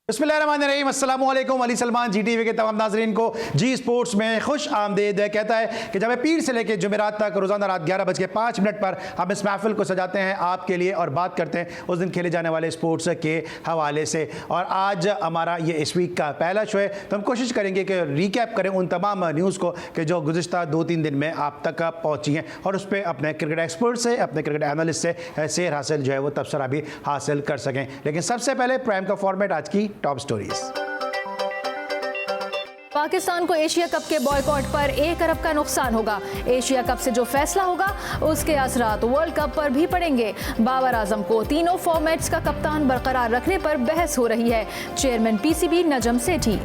बिस्मिल्लाहिर्रहमानिर्रहीम, अस्सलाम वालेकुम। अली सलमान जी टीवी के तमाम नाजरीन को जी स्पोर्ट्स में खुश आमदीद। कहता है कि जब पीर से लेकर जुमेरात तक रोज़ाना रात 11:05 पर हम इस महफिल को सजाते हैं आपके लिए और बात करते हैं उस दिन खेले जाने वाले स्पोर्ट्स के हवाले से। और आज हमारा ये इस वीक का पहला शो है, तो हम कोशिश करेंगे कि रिकैप करें उन तमाम न्यूज़ को कि जो गुज़िश्ता 2-3 दिन में आप तक पहुँची हैं और उस पर अपने क्रिकेट एक्सपर्ट से, अपने क्रिकेट एनालिस्ट से शेयर हासिल जो है वो तबसरा भी हासिल कर सकें। लेकिन सबसे पहले प्राइम का फॉर्मेट आज की टॉप स्टोरीज। पाकिस्तान को एशिया कप के बॉयकॉट पर 1 अरब का नुकसान होगा। एशिया कप से जो फैसला होगा उसके असरात वर्ल्ड कप पर भी पड़ेंगे। बाबर आजम को तीनों फॉर्मेट्स का कप्तान बरकरार रखने पर बहस हो रही है। Chairman PCB Najam Sethi.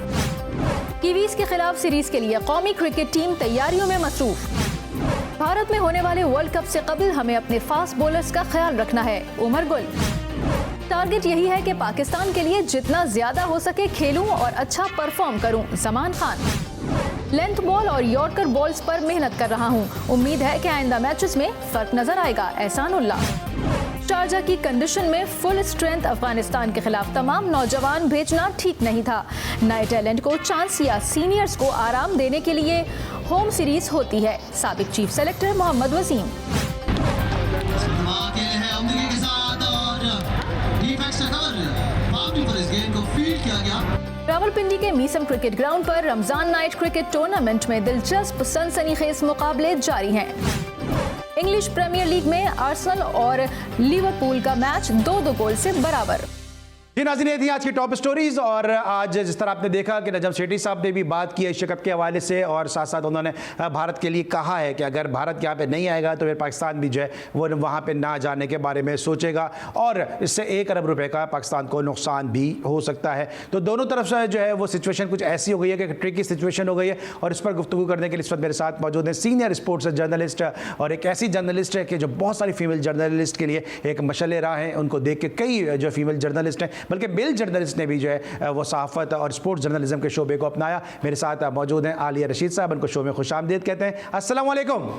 Kiwis के खिलाफ सीरीज के लिए कौमी क्रिकेट टीम तैयारियों में मसरूफ। भारत में होने वाले वर्ल्ड कप से कबल हमें अपने फास्ट बॉलर्स का ख्याल रखना है। उमर गुल। टारगेट यही है कि पाकिस्तान के लिए जितना ज्यादा हो सके खेलूं और अच्छा परफॉर्म करूं। जमान खान। लेंथ बॉल और यॉर्कर बॉल्स पर मेहनत कर रहा हूं। उम्मीद है कि आइंदा मैचेस में फर्क नजर आएगा। एहसानुल्लाह। शारजा की कंडीशन में फुल स्ट्रेंथ अफगानिस्तान के खिलाफ तमाम नौजवान भेजना ठीक नहीं था। नए टैलेंट को चांस या सीनियर्स को आराम देने के लिए होम सीरीज होती है। साबिक चीफ सेलेक्टर मोहम्मद वसीम। रावलपिंडी के मीसम क्रिकेट ग्राउंड पर रमजान नाइट क्रिकेट टूर्नामेंट में दिलचस्प सनसनीखेज मुकाबले जारी हैं। इंग्लिश प्रीमियर लीग में आर्सेनल और लिवरपूल का मैच 2-2 गोल से बराबर। जी नाज़रीन, ये थी आज की टॉप स्टोरीज। और आज जिस तरह आपने देखा कि नजम सेठी साहब ने भी बात की एशिया कप के हवाले से और साथ साथ उन्होंने भारत के लिए कहा है कि अगर भारत यहाँ पे नहीं आएगा तो फिर पाकिस्तान भी जो है वो वहाँ पे ना जाने के बारे में सोचेगा और इससे 1 अरब रुपए का पाकिस्तान को नुकसान भी हो सकता है। तो दोनों तरफ से जो है वो सिचुएशन कुछ ऐसी हो गई है कि ट्रिकी सिचुएशन हो गई है। और इस पर गुफ्तगू करने के लिए इस वक्त मेरे साथ मौजूद है सीनियर स्पोर्ट्स जर्नलिस्ट और एक ऐसी जर्नलिस्ट है कि जो बहुत सारी फीमेल जर्नलिस्ट के लिए एक मशले राह हैं। उनको देख के कई जो फीमेल जर्नलिस्ट हैं बल्कि मेल जर्नलिस्ट ने भी जो है वो सहाफ़त और स्पोर्ट्स जर्नलिज्म के शोबे को अपनाया। मेरे साथ मौजूद हैं आलिया रशीद साहब, उनको शो में खुशामदीद कहते हैं। अस्सलाम वालेकुम।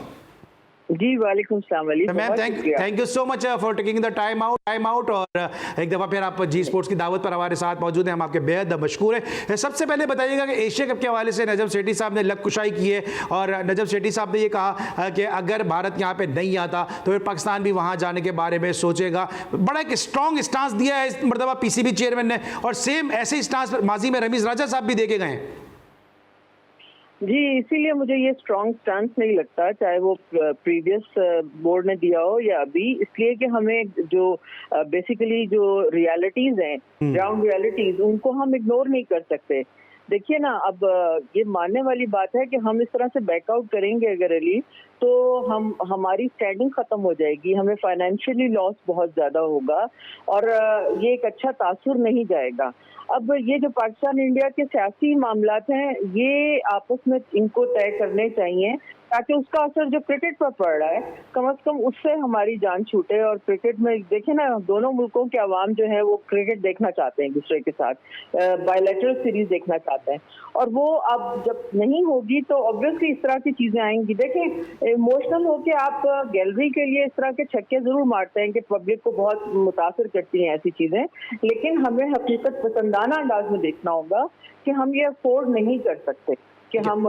जी वालेकुम सलाम Ali. Ma'am thank you so much for taking the time out और एक दफ़ा फिर आप जी स्पोर्ट्स की दावत पर हमारे साथ मौजूद हैं। हम आपके बेहद मशकूर हैं। सबसे पहले बताइएगा कि एशिया कप के हवाले से नजम सेठी साहब ने लक कुशाई की है और नजम सेठी साहब ने ये कहा कि अगर भारत यहाँ पे नहीं आता तो फिर पाकिस्तान भी वहाँ जाने के बारे में सोचेगा। बड़ा एक स्ट्रॉन्ग स्टांस दिया है इस मरतबा पीसीबी चेयरमैन ने और सेम ऐसे ही स्टांस माजी में रमीज राजा साहब भी देखे गए हैं। जी, इसीलिए मुझे ये स्ट्रॉन्ग स्टांस नहीं लगता, चाहे वो प्रीवियस बोर्ड ने दिया हो या अभी, इसलिए कि हमें जो बेसिकली जो रियलिटीज हैं, ग्राउंड रियलिटीज, उनको हम इग्नोर नहीं कर सकते। देखिए ना, अब ये मानने वाली बात है कि हम इस तरह से बैकआउट करेंगे अगर अली, तो हमारी स्टैंडिंग खत्म हो जाएगी, हमें फाइनेंशियली लॉस बहुत ज्यादा होगा और ये एक अच्छा तासुर नहीं जाएगा। अब ये जो पाकिस्तान इंडिया के सियासी मामलात हैं, ये आपस में इनको तय करने चाहिए ताकि उसका असर जो क्रिकेट पर पड़ रहा है कम से कम उससे हमारी जान छूटे। और क्रिकेट में देखें ना, दोनों मुल्कों के अवाम जो है वो क्रिकेट देखना चाहते हैं एक दूसरे के साथ, बायलैटरल सीरीज देखना चाहते हैं और वो अब जब नहीं होगी तो ऑब्वियसली इस तरह की चीजें आएंगी। देखें, इमोशनल होके आप गैलरी के लिए इस तरह के छक्के जरूर मारते हैं कि पब्लिक को बहुत मुतासर करती हैं ऐसी चीजें, लेकिन हमें हकीकत पसंदाना अंदाज में देखना होगा कि हम ये अफोर्ड नहीं कर सकते कि हम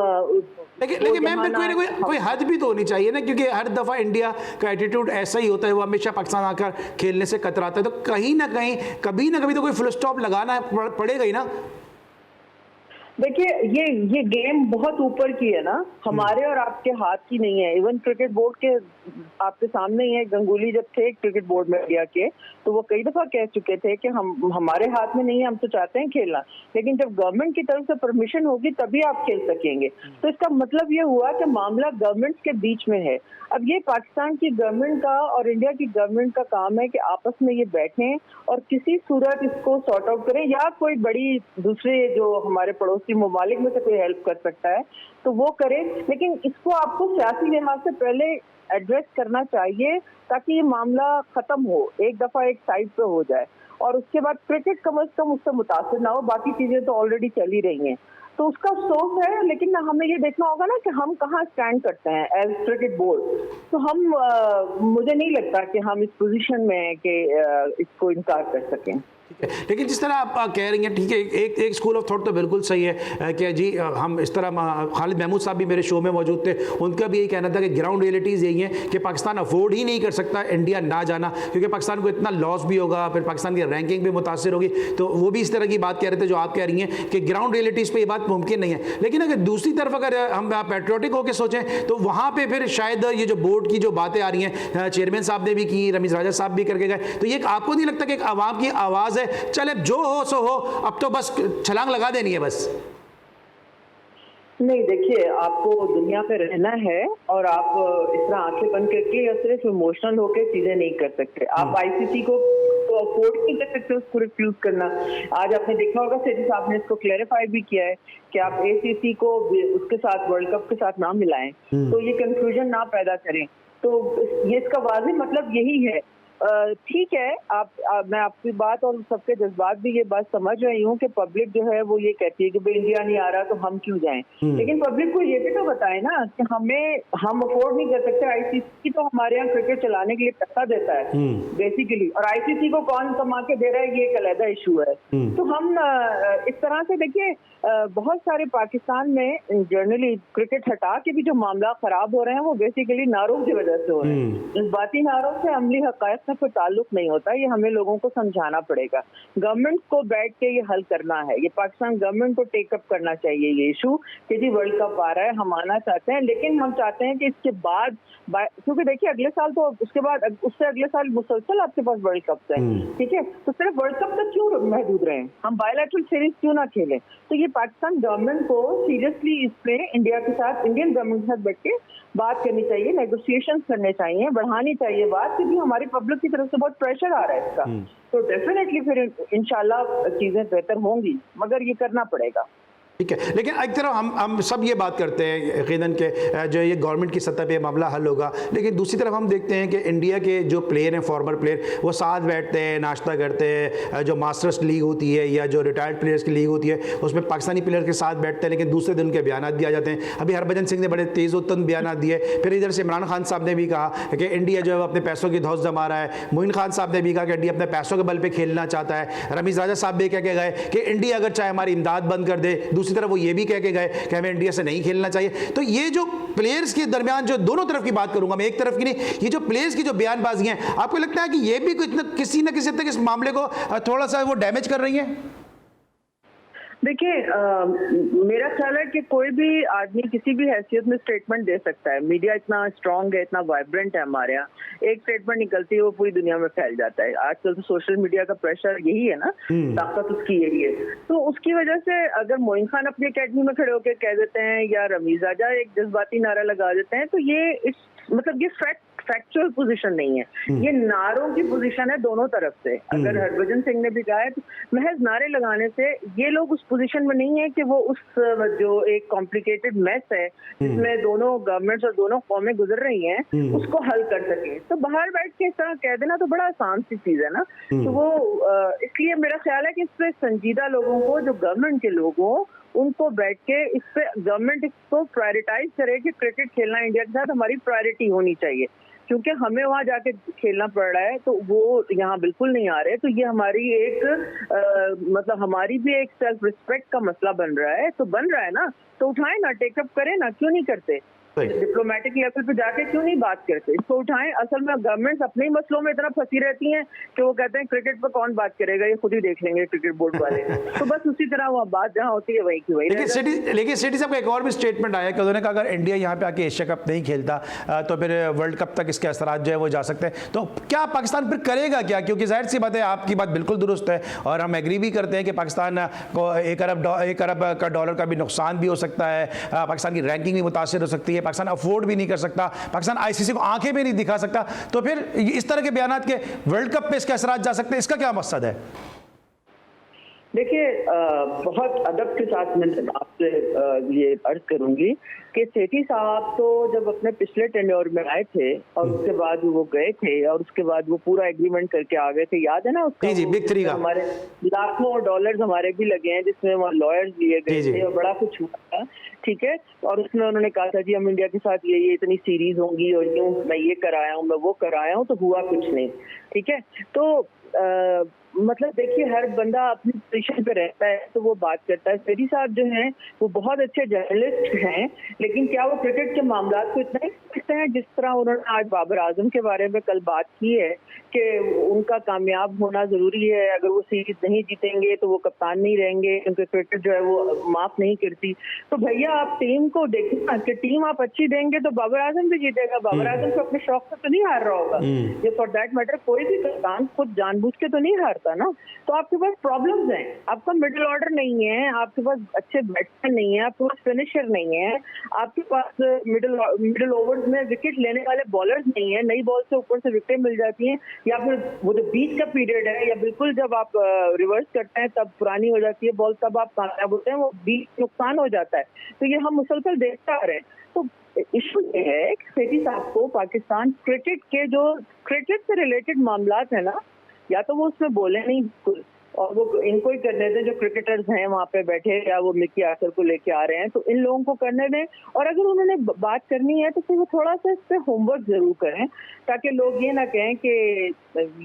लेकिन मैम फिर कोई हद भी तो होनी चाहिए ना, क्योंकि हर दफ़ा इंडिया का एटीट्यूड ऐसा ही होता है, वो हमेशा पाकिस्तान आकर खेलने से कतराता है। तो कहीं ना कहीं कभी ना कभी तो कोई फुल स्टॉप लगाना पड़ेगा ही ना। देखिए, ये गेम बहुत ऊपर की है ना, हमारे और आपके हाथ की नहीं है। इवन क्रिकेट बोर्ड के आपके सामने ही है, गंगुली जब थे क्रिकेट बोर्ड में इंडिया के, तो वो कई दफा कह चुके थे कि हमारे हाथ में नहीं है, हम तो चाहते हैं खेलना, लेकिन जब गवर्नमेंट की तरफ से परमिशन होगी तभी आप खेल सकेंगे। तो इसका मतलब ये हुआ कि मामला गवर्नमेंट के बीच में है। अब ये पाकिस्तान की गवर्नमेंट का और इंडिया की गवर्नमेंट का काम है कि आपस में ये बैठें और किसी सूरत इसको सॉर्ट आउट करें, या कोई बड़ी दूसरे जो हमारे पड़ोसी ममालिक में से कोई हेल्प कर सकता है तो वो करे, लेकिन इसको आपको सियासी लिहाज से पहले एड्रेस करना चाहिए ताकि ये मामला खत्म हो, एक दफा एक साइड पे हो जाए और उसके बाद क्रिकेट कम से कम उससे मुतासर ना हो। बाकी चीजें तो ऑलरेडी चली रही हैं, तो उसका सोच है, लेकिन हमें ये देखना होगा ना कि हम कहाँ स्टैंड करते हैं एज क्रिकेट बोर्ड। तो मुझे नहीं लगता कि हम इस पोजीशन में हैं कि इसको इनकार कर सकें। लेकिन जिस तरह आप कह रही हैं, ठीक है, एक स्कूल ऑफ थॉट तो बिल्कुल सही है कि जी हम इस तरह, खालिद महमूद साहब भी मेरे शो में मौजूद थे, उनका भी यही कहना था कि ग्राउंड रियलिटीज़ यही है कि पाकिस्तान अफोर्ड ही नहीं कर सकता इंडिया ना जाना, क्योंकि पाकिस्तान को इतना लॉस भी होगा, फिर पाकिस्तान की रैंकिंग भी मुतासिर होगी। तो वो भी इस तरह की बात कह रहे थे जो आप कह रही हैं कि ग्राउंड रियलिटीज़ पर ये बात मुमकिन नहीं है। लेकिन अगर दूसरी तरफ अगर हम पैट्रियोटिक होकर सोचें तो वहाँ पर फिर शायद ये जो बोर्ड की जो बातें आ रही हैं, चेयरमैन साहब ने भी की, रमीज़ राजा साहब भी करके गए, तो ये आपको नहीं लगता कि एक आवाम की आवाज़ है, चले जो हो सो हो, अब तो बस छलांग लगा देनी है बस? नहीं, देखिए, आपको दुनिया पे रहना है और आप इस तरह आंखें बंद करके या सिर्फ इमोशनल होकर चीजें नहीं कर सकते। आप आईसीसी को तो अफोर्ड नहीं कर सकते उसको रिफ्यूज करना। आज आपने देखा होगा सेठी साहब ने इसको क्लैरिफाई भी किया है कि आप एसीसी को उसके साथ, वर्ल्ड कप के साथ ना मिलाएं, तो ये कंफ्यूजन ना पैदा करें। तो ये इसका वाज़ेह मतलब यही है। ठीक है, मैं आपकी बात और सबके जज्बात भी ये बात समझ रही हूँ कि पब्लिक जो है वो ये कहती है कि भाई इंडिया नहीं आ रहा तो हम क्यों जाएं। लेकिन पब्लिक को ये भी तो बताए ना कि हम अफोर्ड नहीं कर सकते। आईसीसी तो हमारे यहाँ क्रिकेट चलाने के लिए पैसा देता है बेसिकली, और आईसीसी को कौन कमा के दे रहा है ये एक अलग इशू है। तो हम इस तरह से देखिए, बहुत सारे पाकिस्तान में जनरली क्रिकेट हटा के भी जो मामला खराब हो रहे हैं वो बेसिकली नारों की वजह से हो रहे हैं। जज्बाती नारों से अमली हक़ाइक़ से कोई ताल्लुक नहीं होता। ये हमें लोगों को समझाना पड़ेगा। गवर्नमेंट को बैठ के ये हल करना है। ये पाकिस्तान गवर्नमेंट को टेकअप करना चाहिए ये इशू कि जी वर्ल्ड कप आ रहा है, हम आना चाहते हैं, लेकिन हम चाहते हैं कि इसके बाद, क्योंकि देखिए अगले साल तो, उसके बाद उससे अगले साल मुसलसल आपके पास वर्ल्ड कप है, ठीक है, तो सिर्फ वर्ल्ड कप तक क्यों महदूद रहे? हम बायलैटरल सीरीज क्यों ना खेलें? तो ये पाकिस्तान गवर्नमेंट को सीरियसली इसमें इंडिया के साथ, इंडियन गवर्नमेंट के साथ बैठ के बात करनी चाहिए, नेगोशिएशन करने चाहिए, बढ़ानी चाहिए बात, क्योंकि हमारी पब्लिक की तरफ से बहुत प्रेशर आ रहा है इसका। तो डेफिनेटली फिर इंशाल्लाह चीजें बेहतर होंगी, मगर ये करना पड़ेगा। ठीक है, लेकिन एक तरफ हम सब ये बात करते हैं यकीनन के जो ये गवर्नमेंट की सतह पे मामला हल होगा, लेकिन दूसरी तरफ हम देखते हैं कि इंडिया के जो प्लेयर हैं, फॉर्मर प्लेयर, वो साथ बैठते हैं, नाश्ता करते हैं। जो मास्टर्स लीग होती है या जो रिटायर्ड प्लेयर्स की लीग होती है उसमें पाकिस्तानी प्लेयर के साथ बैठते हैं, लेकिन दूसरे दिन उनके बयान भी आ जाते हैं। अभी हरभजन सिंह ने बड़े तेज़ उतन बयान दिए। फिर इधर से इमरान खान साहब ने भी कहा कि इंडिया जो है अपने पैसों की धौस जमा रहा है। मोइन खान साहब ने भी कहा कि इंडिया अपने पैसों के बल पर खेलना चाहता है। रमीज़ राजा साहब भी कह के गए कि इंडिया अगर चाहे हमारी इमदाद बंद कर दे। दूसरी तरफ वो ये भी कह के गए कि हमें इंडिया से नहीं खेलना चाहिए। तो ये जो प्लेयर्स के दरमियान, जो दोनों तरफ की बात करूंगा मैं, एक तरफ की नहीं, ये जो प्लेयर्स की जो बयानबाजी हैं, आपको लगता है कि ये भी किसी न किसी हद तक इस मामले को थोड़ा सा वो डैमेज कर रही हैं? देखिए, मेरा ख्याल है कि कोई भी आदमी किसी भी हैसियत में स्टेटमेंट दे सकता है। मीडिया इतना स्ट्रांग है, इतना वाइब्रेंट है हमारे यहाँ, एक स्टेटमेंट निकलती है वो पूरी दुनिया में फैल जाता है। आजकल तो सोशल मीडिया का प्रेशर यही है ना, ताकत उसकी यही है। तो उसकी वजह से अगर मोइन खान अपनी अकेडमी में खड़े होकर कह देते हैं या रमीज राजा एक जज्बाती नारा लगा देते हैं, तो ये मतलब ये फैक्चुअल पोजीशन नहीं है, ये नारों की पोजीशन है दोनों तरफ से। अगर हरभजन सिंह ने भी कहा है तो महज नारे लगाने से ये लोग उस पोजीशन में नहीं है कि वो उस जो एक कॉम्प्लिकेटेड मैस है जिसमें दोनों गवर्नमेंट्स और दोनों कौमें गुजर रही हैं उसको हल कर सके। तो बाहर बैठ के इस तरह कह देना तो बड़ा आसान सी चीज है ना। तो वो इसलिए मेरा ख्याल है कि इस पे संजीदा लोगों को, जो गवर्नमेंट के लोग हो, उनको बैठ के इस पे गवर्नमेंट इसको प्रायोरिटाइज करे कि क्रिकेट खेलना इंडिया के साथ हमारी प्रायोरिटी होनी चाहिए, क्योंकि हमें वहां जाके खेलना पड़ रहा है तो वो यहाँ बिल्कुल नहीं आ रहे। तो ये हमारी एक मतलब हमारी भी एक सेल्फ रिस्पेक्ट का मसला बन रहा है। तो बन रहा है ना, तो उठाएं ना, टेकअप करें ना, क्यों नहीं करते? डिप्लोमेटिक लेवल पे जाके क्यों नहीं बात करते? इसको उठाएं। असल में गवर्नमेंट्स अपने ही मसलों में इतना फंसी रहती हैं कि वो कहते हैं क्रिकेट पर कौन बात करेगा, ये खुद ही देख लेंगे क्रिकेट बोर्ड वाले। तो बस उसी तरह वो बात जहाँ होती है वही की वही। लेकिन सेठी साहब का एक और भी स्टेटमेंट आया कि उन्होंने कहा अगर इंडिया यहाँ पे आके एशिया कप नहीं खेलता तो फिर वर्ल्ड कप तक इसके असरात जो है वो जा सकते हैं। तो क्या पाकिस्तान फिर करेगा क्या? क्योंकि जाहिर सी बात है, आपकी बात बिल्कुल दुरुस्त है और हम एग्री भी करते हैं कि पाकिस्तान को एक अरब का डॉलर का भी नुकसान भी हो सकता है, पाकिस्तान की रैंकिंग भी मुतासिर हो सकती है, पाकिस्तान अफोर्ड भी नहीं कर सकता, पाकिस्तान आईसीसी को आंखें भी नहीं दिखा सकता। तो फिर इस तरह के बयानात के वर्ल्ड कप पे इसके असरात जा सकते हैं, इसका क्या मकसद है? देखिए, बहुत अदब के साथ मैं आपसे ये अर्ज करूंगी कि सेठी साहब तो जब अपने पिछले टेन्योर में आए थे और उसके बाद वो गए थे और उसके बाद वो पूरा एग्रीमेंट करके आ गए थे, याद है ना उसका? जी, बिग थ्री का हमारे लाखों डॉलर्स हमारे भी लगे हैं जिसमें वहाँ लॉयर्स लिए गए थे और बड़ा कुछ हुआ था, ठीक है। और उसमें उन्होंने कहा था जी हम इंडिया के साथ ये इतनी सीरीज होंगी और यूं मैं ये कराया हूँ, मैं वो कराया हूँ, तो हुआ कुछ नहीं, ठीक है। तो मतलब देखिए, हर बंदा अपनी पोजीशन पे रहता है तो वो बात करता है। सेठी साहब जो हैं वो बहुत अच्छे जर्नलिस्ट हैं, लेकिन क्या वो क्रिकेट के मामला को इतना ही समझते हैं जिस तरह उन्होंने आज बाबर आजम के बारे में कल बात की है कि उनका कामयाब होना जरूरी है, अगर वो सीरीज नहीं जीतेंगे तो वो कप्तान नहीं रहेंगे क्योंकि क्रिकेट जो है वो माफ नहीं करती। तो भैया आप टीम को देखिए ना कि टीम आप अच्छी देंगे तो बाबर आजम भी जीतेगा। बाबर आजम को अपने शौक से तो नहीं हार रहा होगा, ये फॉर दैट मैटर कोई भी कप्तान खुद जानबूझ के तो नहीं हारता ना। तो आपके पास प्रॉब्लम्स हैं, आपका मिडिल ऑर्डर नहीं है, आपके पास अच्छे बैट्समैन नहीं है, आपके पास फिनिशर नहीं है, आपके पास मिडिल ओवर्स में विकेट लेने वाले बॉलर्स नहीं है, नई बॉल से ऊपर से विकेट मिल जाती हैं, या फिर वो जो बीच का पीरियड है या बिल्कुल जब आप रिवर्स करते हैं तब पुरानी हो जाती है बॉल, तब आप कामयाब होते हैं, वो बीच नुकसान हो जाता है। तो ये हम मुसलसल देखते आ रहे हैं। तो इशू ये है कि सेठी साहब को पाकिस्तान क्रिकेट के जो क्रिकेट से रिलेटेड मामलात है ना, या तो वो उसमें बोले नहीं बिल्कुल, और वो इनको ही करने दें जो क्रिकेटर्स हैं वहाँ पे बैठे, या वो मिकी आसर को लेके आ रहे हैं तो इन लोगों को करने दें। और अगर उन्होंने बात करनी है तो फिर वो थोड़ा सा इस पे होमवर्क जरूर करें, ताकि लोग ये ना कहें कि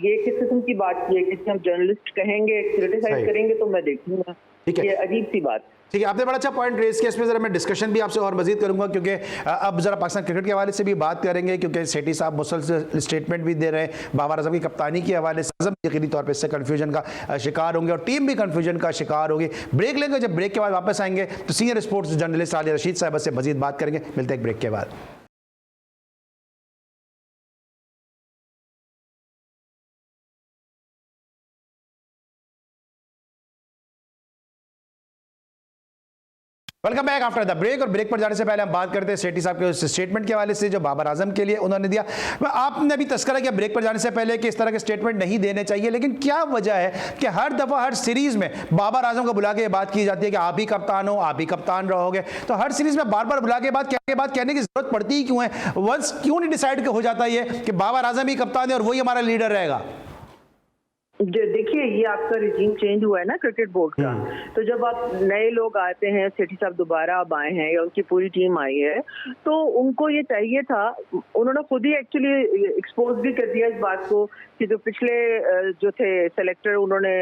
ये किस किस्म की बात की है, किसी हम जर्नलिस्ट कहेंगे क्रिटिसाइज करेंगे तो मैं देखूंगा, ये अजीब सी बात। ठीक है, आपने बड़ा अच्छा पॉइंट रेज किया। इसमें जरा मैं डिस्कशन भी आपसे और मजीद करूंगा, क्योंकि अब जरा पाकिस्तान क्रिकेट के हवाले से भी बात करेंगे, क्योंकि सेठी साहब मुसलसल स्टेटमेंट भी दे रहे हैं बाबर आजम की कप्तानी के हवाले से। आजम यकीनी तौर पर इससे कन्फ्यूजन का शिकार होंगे और टीम भी कन्फ्यूजन का शिकार होगी। ब्रेक लेंगे, जब ब्रेक के बाद वापस आएंगे तो senior sports journalist Alia Rashid साहब से मजीद बात करेंगे। मिलते हैं एक ब्रेक के बाद। Welcome back after the break. और ब्रेक पर जाने से पहले हम बात करते हैं सेठी साहब के उस स्टेटमेंट के हवाले से जो बाबर आजम के लिए उन्होंने दिया। आपने अभी तस्करा किया ब्रेक पर जाने से पहले कि इस तरह के स्टेटमेंट नहीं देने चाहिए, लेकिन क्या वजह है कि हर दफा हर सीरीज में बाबर आजम को बुला के बात की जाती है कि आप ही कप्तान हो, आप ही कप्तान रहोगे, तो हर सीरीज में बार बार बुला के बात कहने की जरूरत पड़ती ही क्यों है? वंस क्यों नहीं डिसाइड हो जाता है कि बाबर आजम ही कप्तान है और वही हमारा लीडर रहेगा? देखिए, ये आपका रिजीम चेंज हुआ है ना क्रिकेट बोर्ड का, तो जब आप नए लोग आते हैं, सेठी साहब दोबारा अब आए हैं या उनकी पूरी टीम आई है, तो उनको ये चाहिए था, उन्होंने खुद ही एक्चुअली एक्सपोज भी कर दिया इस बात को कि जो पिछले जो थे सेलेक्टर उन्होंने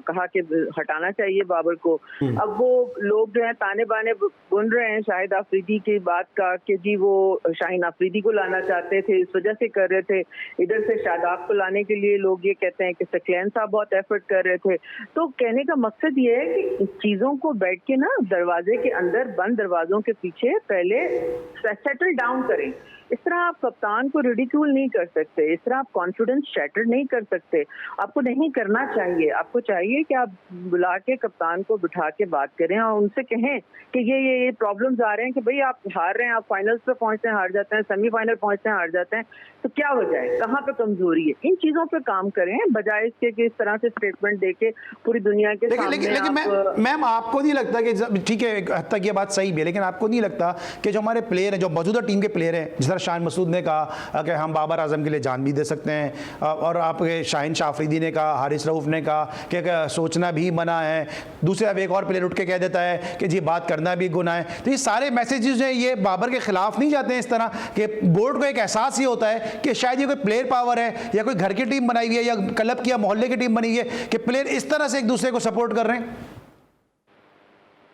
कहा कि हटाना चाहिए बाबर को। अब वो लोग जो है ताने बाने बुन रहे हैं शाहिद आफरीदी की बात का कि जी वो शाहीन आफरीदी को लाना चाहते थे, इस वजह से कर रहे थे। इधर से शादाब को लाने के लिए लोग ये कहते हैं कि सकलैन साहब बहुत एफर्ट कर रहे थे। तो कहने का मकसद ये है कि चीजों को बैठ के ना दरवाजे के अंदर बंद दरवाजों के पीछे पहले सेटल डाउन करें। इस तरह आप कप्तान को रिडिक्यूल नहीं कर सकते, इस तरह आप कॉन्फिडेंस शैटर नहीं कर सकते, आपको नहीं करना चाहिए। आपको चाहिए कि आप बुला के कप्तान को बिठा के बात करें और उनसे कहें कि ये प्रॉब्लम्स आ रहे हैं कि भाई आप हार रहे हैं, आप फाइनल्स पे पहुंचते हैं हार जाते हैं, सेमीफाइनल पहुंचते हैं हार जाते हैं, तो क्या वजह है, कहाँ पे कमजोरी है? इन चीजों पे काम करें बजाय इसके कि इस तरह से स्टेटमेंट देके पूरी दुनिया के सामने। लेकिन मैम आपको नहीं लगता कि ठीक है हद तक ये बात सही भी है, लेकिन आपको नहीं लगता कि जो हमारे प्लेयर हैं, जो मौजूदा टीम के प्लेयर हैं, जिस तरह शान मसूद ने कहा कि हम बाबर आजम के लिए जान भी दे सकते हैं, और आप शाहीन शाह अफरीदी ने कहा, हारिस रऊफ ने कहा कि सोचना भी मना है, दूसरे अब एक और प्लेयर उठ के कह देता है कि जी बात करना भी गुनाह है, तो ये सारे मैसेजेस हैं ये बाबर के खिलाफ नहीं जाते हैं? इस तरह कि बोर्ड को एक एहसास ये होता है कि शायद ये कोई प्लेयर पावर है या कोई घर की टीम बनाई हुई है या क्लब की या मोहल्ले की टीम बनी हुई है कि प्लेयर इस तरह से एक दूसरे को सपोर्ट कर रहे हैं।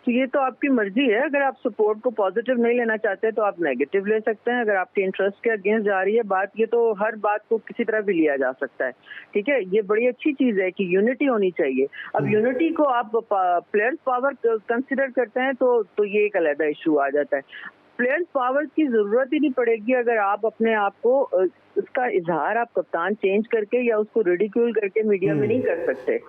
तो ये तो आपकी मर्जी है, अगर आप सपोर्ट को पॉजिटिव नहीं लेना चाहते तो आप नेगेटिव ले सकते हैं। अगर आपके इंटरेस्ट के अगेंस्ट जा रही है बात, ये तो हर बात को किसी तरह भी लिया जा सकता है, ठीक है। ये बड़ी अच्छी चीज है कि यूनिटी होनी चाहिए। अब यूनिटी को आप प्लेयर्स पावर कंसिडर करते हैं तो ये एक अलग इशू आ जाता है। प्लेयर्स पावर की जरूरत ही नहीं पड़ेगी अगर आप अपने आप को उसका इजहार आप कप्तान चेंज करके या उसको रिडिक्यूल करके मीडिया में नहीं कर सकते।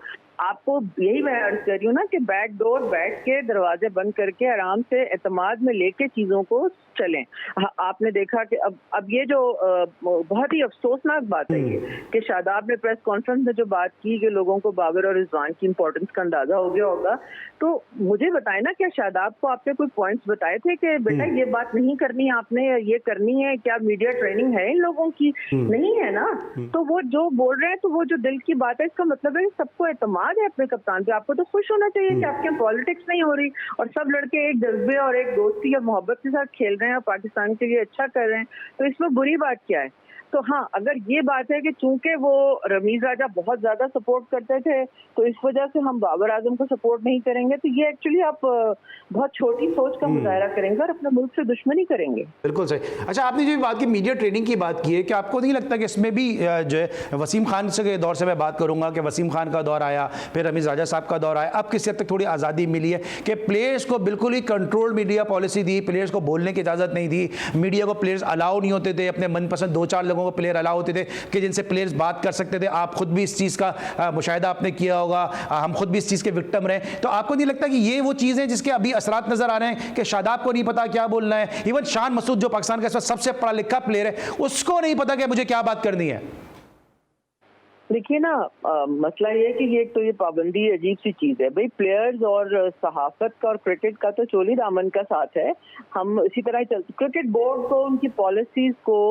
आपको यही मैं अर्ज कर रही हूँ ना कि बैक डोर बैठ के दरवाजे बंद करके आराम से एतमाद में लेके चीजों को चलें। आपने देखा कि अब ये जो बहुत ही अफसोसनाक बात है ये कि शादाब ने प्रेस कॉन्फ्रेंस में जो बात की कि लोगों को बाबर और रिजवान की इंपॉर्टेंस का अंदाजा हो गया होगा, तो मुझे बताए ना क्या शादाब को आपने कोई पॉइंट्स बताए थे कि बेटा ये बात नहीं करनी आपने, ये करनी है? क्या मीडिया ट्रेनिंग है इन लोगों की? नहीं है ना। तो वो जो बोल रहे हैं तो वो जो दिल की बात है, इसका मतलब है सबको एतमाद है अपने कप्तान पे। आपको तो खुश होना चाहिए कि आपके पॉलिटिक्स नहीं हो रही और सब लड़के एक जज्बे और एक दोस्ती या मोहब्बत के साथ खेल रहे हैं और पाकिस्तान के लिए अच्छा कर रहे हैं, तो इसमें बुरी बात क्या है? तो हाँ, अगर ये बात है कि चूंकि वो रमीज राजा बहुत ज्यादा सपोर्ट करते थे तो इस वजह से हम बाबर आजम को सपोर्ट नहीं करेंगे, तो ये एक्चुअली आप बहुत छोटी सोच का मुजाहरा करेंगे और अपने मुल्क से दुश्मनी करेंगे। बिल्कुल सही। अच्छा, आपने जो बात की मीडिया ट्रेनिंग की बात की है, क्या आपको नहीं लगता कि इसमें भी जो है वसीम खान के दौर से मैं बात करूंगा कि वसीम खान का दौर आया, फिर रमीज राजा साहब का दौर आया, अब किसी हद तक थोड़ी आज़ादी मिली है कि प्लेयर्स को बिल्कुल ही कंट्रोल्ड मीडिया पॉलिसी दी, प्लेयर्स को बोलने की इजाज़त नहीं दी, मीडिया को प्लेयर्स अलाउ नहीं होते थे, अपने मनपसंद 2-4 लोगों को प्लेयर अलाउ होते थे कि जिनसे प्लेयर्स बात कर सकते थे। आप खुद भी इस चीज़ का मुशाहिदा आपने किया होगा, हम खुद भी इस चीज़ के विक्टिम रहे। तो आपको नहीं लगता कि ये वो चीज़ है जिसके अभी असरात नजर आ रहे हैं कि शादाब को नहीं पता क्या बोलना है, इवन शान मसूद जो पाकिस्तान का इस वक्त सबसे पढ़ा लिखा प्लेयर है उसको नहीं पता कि मुझे क्या बात करनी है? देखिए ना, मसला ये है कि ये एक तो ये पाबंदी अजीब सी चीज है भाई। प्लेयर्स और सहाफत का और क्रिकेट का तो चोली दामन का साथ है, हम इसी तरह ही चलते। क्रिकेट बोर्ड को उनकी पॉलिसीज को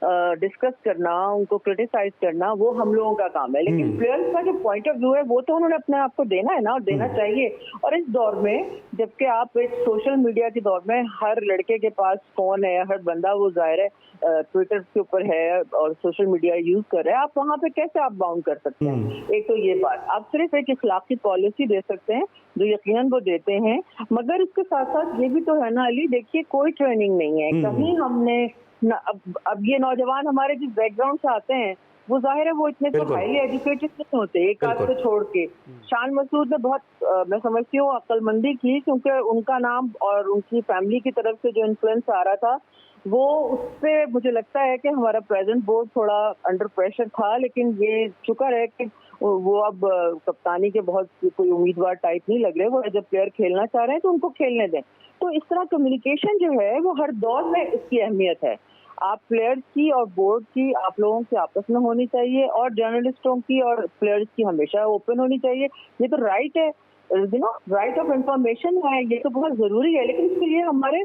डिस्कस करना, उनको क्रिटिसाइज करना, वो हम लोगों का काम है, लेकिन प्लेयर्स का जो पॉइंट ऑफ व्यू है वो तो उन्होंने अपने आप को देना है ना, और देना चाहिए। और इस दौर में जबकि आप एक सोशल मीडिया के दौर में हर लड़के के पास फोन है, हर बंदा वो जाहिर है ट्विटर के ऊपर है और सोशल मीडिया यूज कर रहा है, आप वहाँ पे कैसे आप बाउंड कर सकते हैं? एक तो ये बात, आप सिर्फ एक इखलाकी पॉलिसी दे सकते हैं जो यकीनन वो देते हैं, मगर इसके साथ साथ ये भी तो है ना अली, देखिए कोई ट्रेनिंग नहीं है कहीं हमने अब ये नौजवान हमारे जिस बैकग्राउंड से आते हैं वो जाहिर है वो इतने तो हाईली एजुकेटेड नहीं होते, एक आध को छोड़ के। शान मसूद ने बहुत मैं समझती हूँ अक्लमंदी की, क्योंकि उनका नाम और उनकी फैमिली की तरफ से जो इन्फ्लुएंस आ रहा था वो उससे मुझे लगता है कि हमारा प्रेजेंट बोर्ड थोड़ा अंडर प्रेशर था, लेकिन ये शुक्र है कि वो अब कप्तानी के बहुत कोई उम्मीदवार टाइप नहीं लग रहे, वो जब प्लेयर खेलना चाह रहे हैं तो उनको खेलने दें। तो इस तरह कम्युनिकेशन जो है वो हर दौर में इसकी अहमियत है। आप प्लेयर्स की और बोर्ड की आप लोगों के आपस में होनी चाहिए, और जर्नलिस्टों की और प्लेयर्स की हमेशा ओपन होनी चाहिए। ये तो राइट है, राइट ऑफ इंफॉर्मेशन है, ये तो बहुत जरूरी है, लेकिन इसके लिए हमारे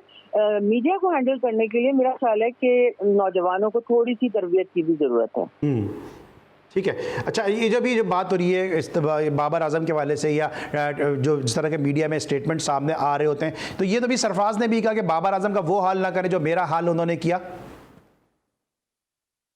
मीडिया को हैंडल करने के लिए मेरा ख्याल है कि नौजवानों को थोड़ी सी तरबियत की भी जरूरत है। ठीक है। अच्छा, ये जो बात हो रही है इस बाबर आजम के वाले से, या जो जिस तरह के मीडिया में स्टेटमेंट सामने आ रहे होते हैं, तो ये तो भी सरफराज ने भी कहा कि बाबर आजम का वो हाल ना करें जो मेरा हाल उन्होंने किया।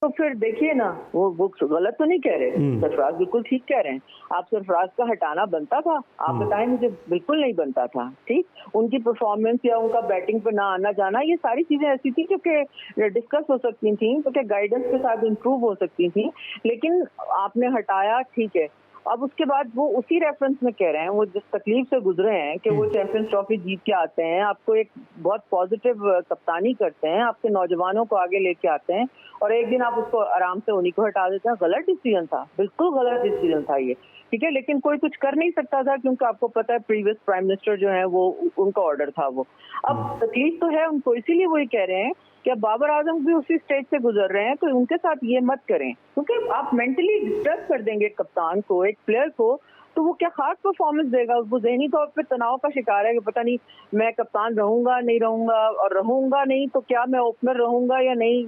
तो फिर देखिए ना, वो गलत तो नहीं कह रहे, सरफराज बिल्कुल ठीक कह रहे हैं। आप सरफराज का हटाना बनता था? आप बताएं मुझे। बिल्कुल नहीं बनता था। ठीक, उनकी परफॉर्मेंस या उनका बैटिंग पे ना आना जाना, ये सारी चीजें ऐसी थी जो कि डिस्कस हो सकती थी, तो क्या गाइडेंस के साथ इम्प्रूव हो सकती थी, लेकिन आपने हटाया, ठीक है। अब उसके बाद वो उसी रेफरेंस में कह रहे हैं, वो जिस तकलीफ से गुजरे हैं कि वो चैंपियंस ट्रॉफी जीत के आते हैं, आपको एक बहुत पॉजिटिव कप्तानी करते हैं, आपके नौजवानों को आगे लेके आते हैं, और एक दिन आप उसको आराम से उन्हीं को हटा देते हैं। गलत डिसीजन था, बिल्कुल गलत डिसीजन था ये, ठीक है। लेकिन कोई कुछ कर नहीं सकता था, क्योंकि आपको पता है प्रीवियस प्राइम मिनिस्टर जो है वो उनका ऑर्डर था वो। अब तकलीफ तो है उनको, इसीलिए वही कह रहे हैं कि बाबर आजम भी उसी स्टेज से गुजर रहे हैं, तो उनके साथ ये मत करें, क्योंकि आप मेंटली डिस्टर्ब कर देंगे एक कप्तान को, एक प्लेयर को, तो वो क्या खास परफॉर्मेंस देगा। वो जहनी तौर पे तनाव का शिकार है कि पता नहीं मैं कप्तान रहूंगा नहीं रहूंगा, और रहूंगा नहीं तो क्या मैं ओपनर रहूंगा या नहीं,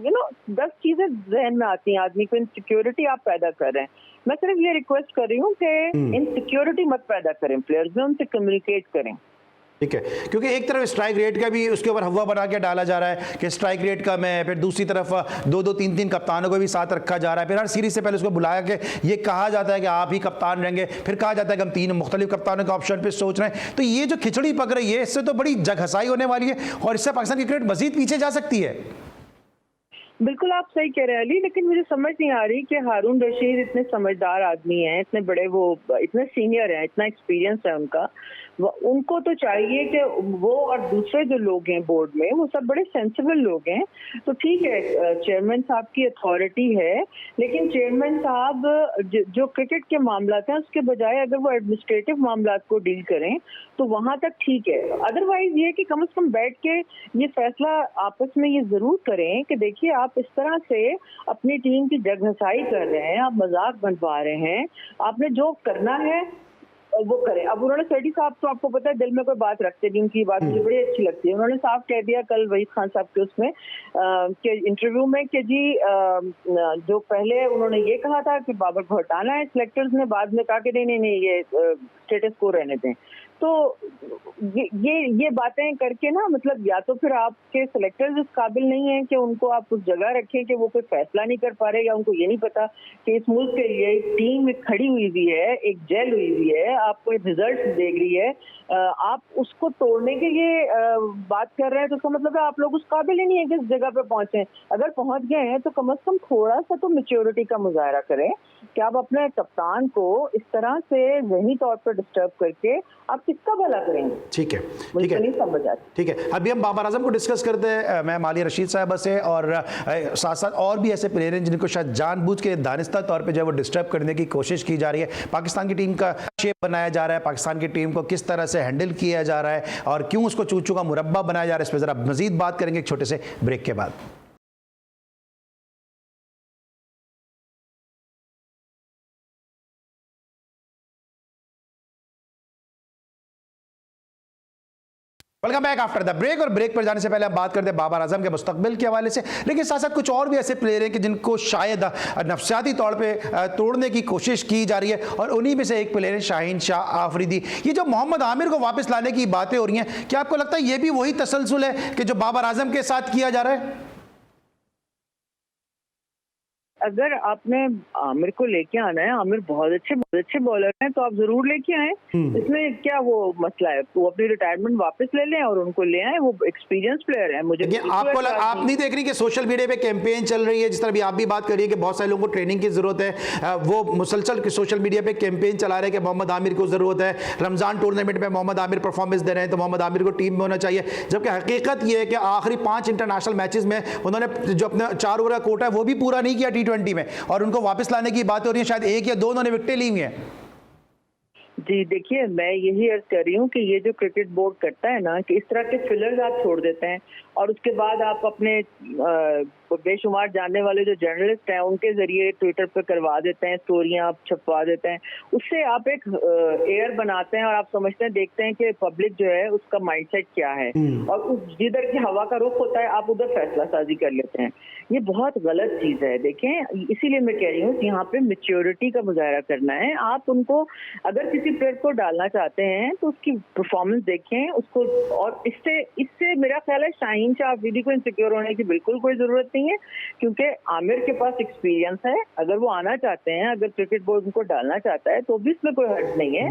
10 चीजें जहन में आती हैं आदमी को। इनसिक्योरिटी आप पैदा कर रहे हैं। मैं सिर्फ ये रिक्वेस्ट कर रही हूँ कि इनसिक्योरिटी मत पैदा करें प्लेयर्स में, उनसे कम्युनिकेट करें। ठीक है, क्योंकि एक तरफ स्ट्राइक रेट का भी उसके ऊपर हवा बना के डाला जा रहा है कि स्ट्राइक रेट कम है, फिर दूसरी तरफ 2-2, 3-3 कप्तानों को भी साथ रखा जा रहा है, फिर हर सीरीज से पहले उसको बुलाया के ये कहा जाता है कि आप ही कप्तान रहेंगे, फिर कहा जाता है कि हम 3 मुख्तलिफ कप्तानों के ऑप्शन पे सोच रहे हैं। तो ये जो खिचड़ी पक रही है, इससे तो बड़ी जगहसाई होने वाली है, और इससे पाकिस्तान की क्रिकेट मजीद पीछे जा सकती है। बिल्कुल आप सही कह रहे हैं अली, लेकिन मुझे समझ नहीं आ रही कि हारून रशीद इतने समझदार आदमी हैं, इतने बड़े, वो इतने सीनियर हैं, इतना एक्सपीरियंस है उनका, उनको तो चाहिए कि वो और दूसरे जो लोग हैं बोर्ड में वो सब बड़े सेंसिबल लोग हैं। तो ठीक है, चेयरमैन साहब की अथॉरिटी है, लेकिन चेयरमैन साहब जो क्रिकेट के मामला हैं उसके बजाय अगर वो एडमिनिस्ट्रेटिव मामला को डील करें तो वहां तक ठीक है। अदरवाइज ये कि कम से कम बैठ के ये फैसला आपस में ये जरूर करें कि देखिए आप इस तरह से अपनी टीम की जगहसाई कर रहे हैं, आप मजाक बनवा रहे हैं, आपने जो करना है वो करें। अब उन्होंने सेठी साहब तो आपको पता है दिल में कोई बात रखते नहीं, उनकी बात मुझे बड़ी अच्छी लगती है। उन्होंने साफ कह दिया कल वहीद खान साहब के उसमें के इंटरव्यू में कि जी जो पहले उन्होंने ये कहा था कि बाबर को हटाना है, सिलेक्टर्स ने बाद में कहा कि नहीं ये स्टेटस को रहने दें। तो ये बातें करके ना, मतलब या तो फिर आपके सिलेक्टर्स इस काबिल नहीं है कि उनको आप उस जगह रखें कि वो कोई फैसला नहीं कर पा रहे, या उनको ये नहीं पता कि इस मुल्क के लिए एक टीम खड़ी हुई है, एक जेल हुई है, आपको रिजल्ट देख रही है, आप उसको तोड़ने के लिए बात कर रहे हैं, तो इसका मतलब है आप लोग उस काबिल ही नहीं है कि इस जगह पे पहुंचे। अगर पहुंच गए हैं तो कम से कम थोड़ा सा तो मैच्योरिटी का मुजाहरा करें कि आप अपने कप्तान को इस तरह से ज़हनी तौर पर डिस्टर्ब करके आप किसका भला करेंगे। ठीक है, मुझे ठीक नहीं है, समझ आती। ठीक है। अभी हम बाबर आजम को डिस्कस करते हैं, मैं मालिया रशीद साहबा से, और साथ साथ और भी ऐसे प्लेयर हैं जिनको शायद जानबूझ के दानिस्ता तौर पे जो है वो डिस्टर्ब करने की कोशिश की जा रही है। पाकिस्तान की टीम का शेप बनाया जा रहा है, पाकिस्तान की टीम को किस तरह से हैंडल किया जा रहा है और क्यों उसको चूचू का मुरब्बा बनाया जा रहा है, इस पर जरा मजीद बात करेंगे एक छोटे से ब्रेक के बाद। Welcome back after the break. और ब्रेक पर जाने से पहले हम बात करते हैं बाबर आजम के मुस्तकबिल के हवाले से, लेकिन साथ साथ कुछ और भी ऐसे प्लेयर हैं कि जिनको शायद नफसियाती तौर पे तोड़ने की कोशिश की जा रही है, और उन्हीं में से एक प्लेयर है शाहीन शाह आफरीदी। ये जो मोहम्मद आमिर को वापस लाने की बातें हो रही हैं, क्या आपको लगता है ये भी वही तसलसल है कि जो बाबर आजम के साथ किया जा रहा है? अगर आपने आमिर को लेके आना है, आमिर बहुत अच्छे बॉलर हैं, तो आप जरूर लेके आए। इसमें क्या वो मसला है, वो अपनी रिटायरमेंट वापस ले लें और उनको ले आए, वो एक्सपीरियंस प्लेयर है। मुझे आपको आप नहीं देख रही कि सोशल मीडिया पे कैंपेन चल रही है, जिस तरह भी आप भी बात कर रही है कि बहुत सारे लोगों को ट्रेनिंग की जरूरत है, वो मुसलसल सोशल मीडिया पे कैंपेन चला रहे हैं कि मोहम्मद आमिर को जरूरत है, रमजान टूर्नामेंट में मोहम्मद आमिर परफॉर्मेंस दे रहे हैं तो मोहम्मद आमिर को टीम में होना चाहिए, जबकि हकीकत ये है कि आखिरी 5 इंटरनेशनल मैचेस में उन्होंने जो अपना 4 ओवर का कोटा है वो भी पूरा नहीं किया T20 में, और उनको वापस लाने की बात हो रही है, शायद 1 या 2 उन्होंने विकेटें ली हुई हैं। जी देखिए, मैं यही अर्ज कर रही हूँ कि ये जो क्रिकेट बोर्ड करता है ना, कि इस तरह के फिलर्स आप छोड़ देते हैं और उसके बाद आप अपने बेशुमार जानने वाले जो जर्नलिस्ट हैं उनके जरिए ट्विटर पे करवा देते हैं, स्टोरियां आप छपवा देते हैं, उससे आप एक एयर बनाते हैं और आप समझते हैं, देखते हैं कि पब्लिक जो है उसका माइंडसेट क्या है, और उस जिधर की हवा का रुख होता है आप उधर फैसला साजी कर लेते हैं। ये बहुत गलत चीज है। देखें, इसीलिए मैं कह रही हूँ कि यहाँ पे मैच्योरिटी का मुजाहरा करना है। आप उनको, अगर किसी प्लेयर को डालना चाहते हैं तो उसकी परफॉर्मेंस देखें उसको, और इससे मेरा ख्याल है शाहीन शाह आफरीदी को इनसिक्योर होने की बिल्कुल कोई जरूरत नहीं है, क्योंकि आमिर के पास एक्सपीरियंस है। अगर वो आना चाहते हैं, अगर क्रिकेट बोर्ड उनको डालना चाहता है तो भी इसमें कोई हर्ज नहीं है,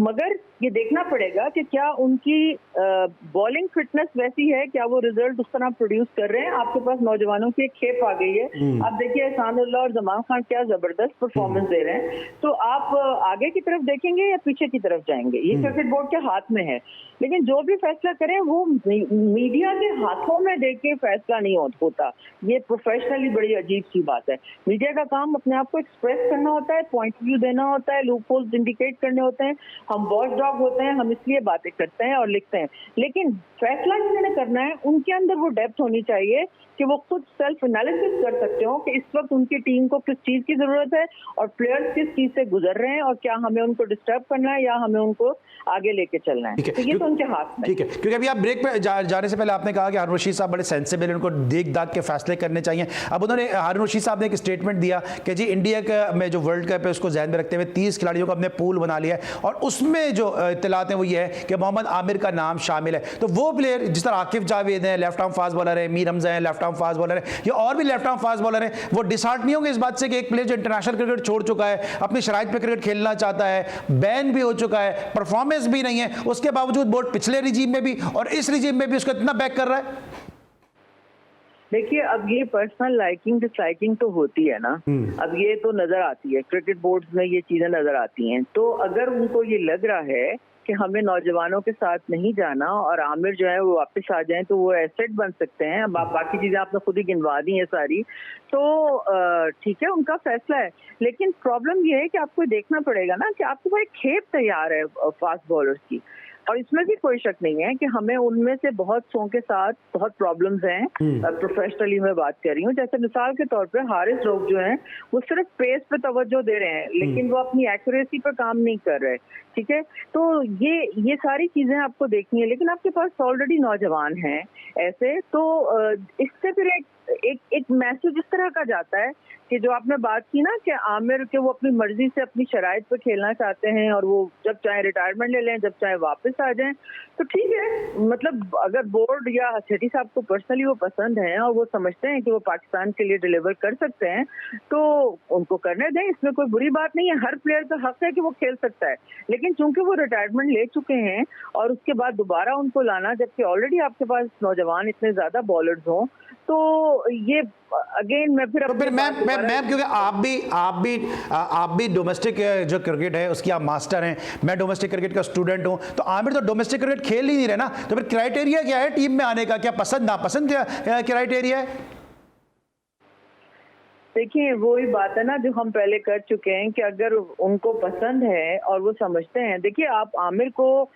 मगर ये देखना पड़ेगा कि क्या उनकी बॉलिंग फिटनेस वैसी है, क्या वो रिजल्ट उस तरह प्रोड्यूस कर रहे हैं। आपके पास नौजवानों की एक खेप आ गई है, आप देखिए एहसानुल्लाह और जमान खान क्या जबरदस्त परफॉर्मेंस दे रहे हैं, तो आप आगे की तरफ देखेंगे या पीछे की तरफ जाएंगे, ये क्रिकेट बोर्ड के हाथ में है। लेकिन जो भी फैसला करें वो मीडिया के हाथों में देख के फैसला नहीं होता, ये प्रोफेशनली बड़ी अजीब सी बात है। मीडिया का काम अपने आप को एक्सप्रेस करना होता है, पॉइंट ऑफ व्यू देना होता है, लूप होल्स इंडिकेट करने होते हैं। हम वॉच डॉग होते हैं, हम इसलिए बातें करते हैं और लिखते हैं, लेकिन फैसला जिन्होंने करना है उनके अंदर वो डेप्थ होनी चाहिए कि वो खुद सेल्फ एनालिसिस कर सकते हो कि इस वक्त उनकी टीम को किस चीज की जरूरत है और प्लेयर्स किस चीज से गुजर रहे हैं, और क्या हमें उनको डिस्टर्ब करना है या हमें उनको आगे लेके चलना है। तो ये तो उनके हाथ में। ठीक है, क्योंकि अभी आप ब्रेक पे जाने से पहले आपने कहा कि हारून रशीद साहब बड़े सेंसिबल हैं, उनको देख दाग के फैसले करने चाहिए। अब उन्होंने, हारून रशीद साहब ने एक स्टेटमेंट दिया कि जी इंडिया में जो वर्ल्ड कप है उसको ध्यान में रखते हुए 30 खिलाड़ियों का अपने पूल बना लिया है, और उसमें जो इत्तलात हैं वो ये है कि मोहम्मद आमिर का नाम शामिल है। तो वो प्लेयर जिस तरह आकिफ जावेद हैं, लेफ्ट आर्म फास्ट बॉलर है, मीर हमजा है, लेफ्ट आर्म फास्ट बॉलर है, या और भी लेफ्ट आर्म फास्ट बॉलर है, वो डिसहार्ट नहीं होंगे इस बात से कि एक प्लेयर जो इंटरनेशनल क्रिकेट छोड़ चुका है, अपनी शराइत पे क्रिकेट खेलना चाहता है, बैन भी हो चुका है, परफॉर्मेंस भी नहीं है, उसके बावजूद बोर्ड पिछले रिजीम में भी और इस रिजीम में भी उसको इतना बैक कर रहा है? देखिए, अब ये पर्सनल लाइकिंग डिसलाइकिंग तो होती है ना, अब ये तो नजर आती है, क्रिकेट बोर्ड्स में ये चीजें नजर आती हैं। तो अगर उनको ये लग रहा है कि हमें नौजवानों के साथ नहीं जाना और आमिर जो है वो वापस आ जाएं तो वो एसेट बन सकते हैं, अब बाकी चीजें आपने खुद ही गिनवा दी हैं सारी, तो ठीक है, उनका फैसला है। लेकिन प्रॉब्लम ये है कि आपको देखना पड़ेगा ना कि आपको एक खेप तैयार है फास्ट बॉलर्स की, और इसमें भी कोई शक नहीं है कि हमें उनमें से बहुत सौ के साथ बहुत प्रॉब्लम्स हैं। प्रोफेशनली मैं बात कर रही हूँ, जैसे मिसाल के तौर पे हारिस रऊफ जो हैं वो सिर्फ पेस पे तवज्जो दे रहे हैं, लेकिन वो अपनी एक्यूरेसी पर काम नहीं कर रहे, ठीक है। तो ये सारी चीजें आपको देखनी है, लेकिन आपके पास ऑलरेडी नौजवान हैं ऐसे, तो इससे फिर एक एक मैसेज इस तरह का जाता है कि जो आपने बात की ना कि आमिर के वो अपनी मर्जी से अपनी शराइत पे खेलना चाहते हैं और वो जब चाहे रिटायरमेंट ले लें, जब चाहे वापस आ जाएं, तो ठीक है। मतलब अगर बोर्ड या सेठी साहब को पर्सनली वो पसंद है और वो समझते हैं कि वो पाकिस्तान के लिए डिलीवर कर सकते हैं, तो उनको करने दें, इसमें कोई बुरी बात नहीं है। हर प्लेयर का हक है कि वो खेल सकता है, लेकिन चूंकि वो रिटायरमेंट ले चुके हैं और उसके बाद दोबारा उनको लाना, जबकि ऑलरेडी आपके पास नौजवान इतने ज्यादा बॉलर्स हों, तो ये अगेन मैं फिर तो फिर मैं क्योंकि आप भी डोमेस्टिक जो क्रिकेट है उसकी आप मास्टर हैं, मैं डोमेस्टिक क्रिकेट का स्टूडेंट हूं, तो आमिर तो डोमेस्टिक क्रिकेट खेल ही नहीं रहे ना, तो फिर क्राइटेरिया क्या है टीम में आने का? क्या पसंद नापसंद क्राइटेरिया है? देखिए वही बात है ना जो हम पहले कर चुके हैं कि अगर उनको पसंद है और वो समझते हैं, देखिए आप आमिर को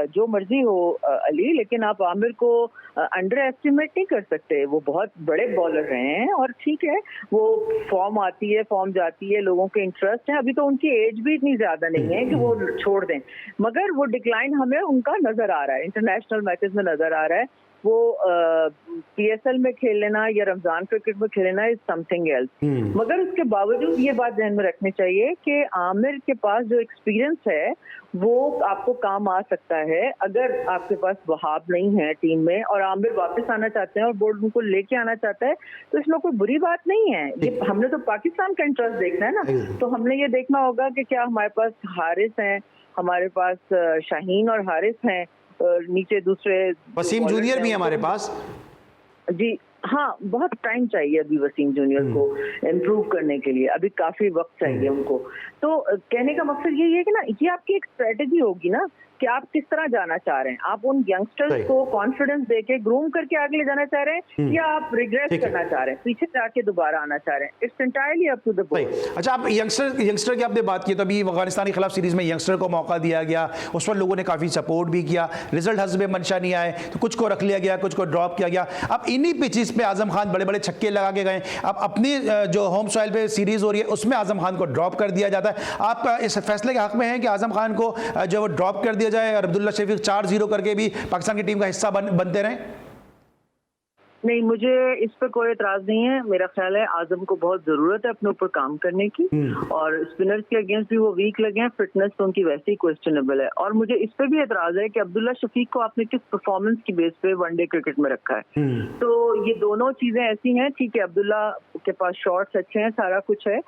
जो मर्जी हो अली, लेकिन आप आमिर को अंडर एस्टिमेट नहीं कर सकते। वो बहुत बड़े बॉलर रहे हैं और ठीक है, वो फॉर्म आती है, फॉर्म जाती है, लोगों के इंटरेस्ट है। अभी तो उनकी एज भी इतनी ज्यादा नहीं है कि वो छोड़ दें, मगर वो डिक्लाइन हमें उनका नजर आ रहा है, इंटरनेशनल मैचेस में नजर आ रहा है। वो पीएसएल में खेल लेना या रमजान क्रिकेट में खेल लेना इज समथिंग एल्स। मगर उसके बावजूद ये बात ध्यान में रखनी चाहिए कि आमिर के पास जो एक्सपीरियंस है वो आपको काम आ सकता है। अगर आपके पास वहाब नहीं है टीम में और आमिर वापस आना चाहते हैं और बोर्ड उनको लेके आना चाहता है, तो इसमें कोई बुरी बात नहीं है। ये हमने तो पाकिस्तान का इंटरेस्ट देखना है ना, तो हमने ये देखना होगा कि क्या हमारे पास हारिस हैं, हमारे पास शाहीन और हारिस हैं, नीचे दूसरे वसीम जूनियर भी है हमारे पास। जी हाँ, बहुत टाइम चाहिए अभी वसीम जूनियर को इम्प्रूव करने के लिए, अभी काफी वक्त चाहिए उनको। तो कहने का मकसद यही है कि ना, ये आपकी एक स्ट्रेटेजी होगी ना कि आप किस तरह जाना चाह रहे हैं। आप उन यंगस्टर्स को कॉन्फिडेंस देके ग्रूम करके आगे ले जाना चाह रहे हैं या आप रिग्रेस करना चाह रहे हैं, पीछे जाके दोबारा आना चाह रहे हैं। It's entirely up to the board. अच्छा, आप यंगस्टर की आपने बात की, तो अभी अफगानिस्तान के खिलाफ सीरीज में यंगस्टर को मौका दिया गया, उस पर लोगों ने काफी सपोर्ट भी किया, रिजल्ट हस्बे मंशा नहीं आए, तो कुछ को रख लिया गया, कुछ को ड्रॉप किया गया। अब इन्हीं पिचेस पे आजम खान बड़े बड़े छक्के लगा के गए। अब अपनी जो होम सॉइल पे सीरीज हो रही है उसमें आजम खान को ड्रॉप कर दिया जाता है। आप इस फैसले के हक में हैं कि आजम खान को जो ड्रॉप कर दिया जाए और अब्दुल्ला शफीक 4-0 करके भी पाकिस्तान की टीम का हिस्सा बनते रहें? नहीं, मुझे इस पर कोई एतराज नहीं है। मेरा ख्याल है आजम को बहुत जरूरत है अपने ऊपर काम करने की, और स्पिनर्स के अगेंस्ट भी वो वीक लगे हैं, फिटनेस तो उनकी वैसे ही क्वेश्चनेबल है। और मुझे इस पे भी एतराज है कि अब्दुल्ला शफीक को आपने किस परफॉर्मेंस की बेस पे वनडे क्रिकेट में रखा है। तो ये दोनों चीजें ऐसी हैं, ठीक है अब्दुल्ला के पास शॉट्स अच्छे हैं, सारा कुछ है,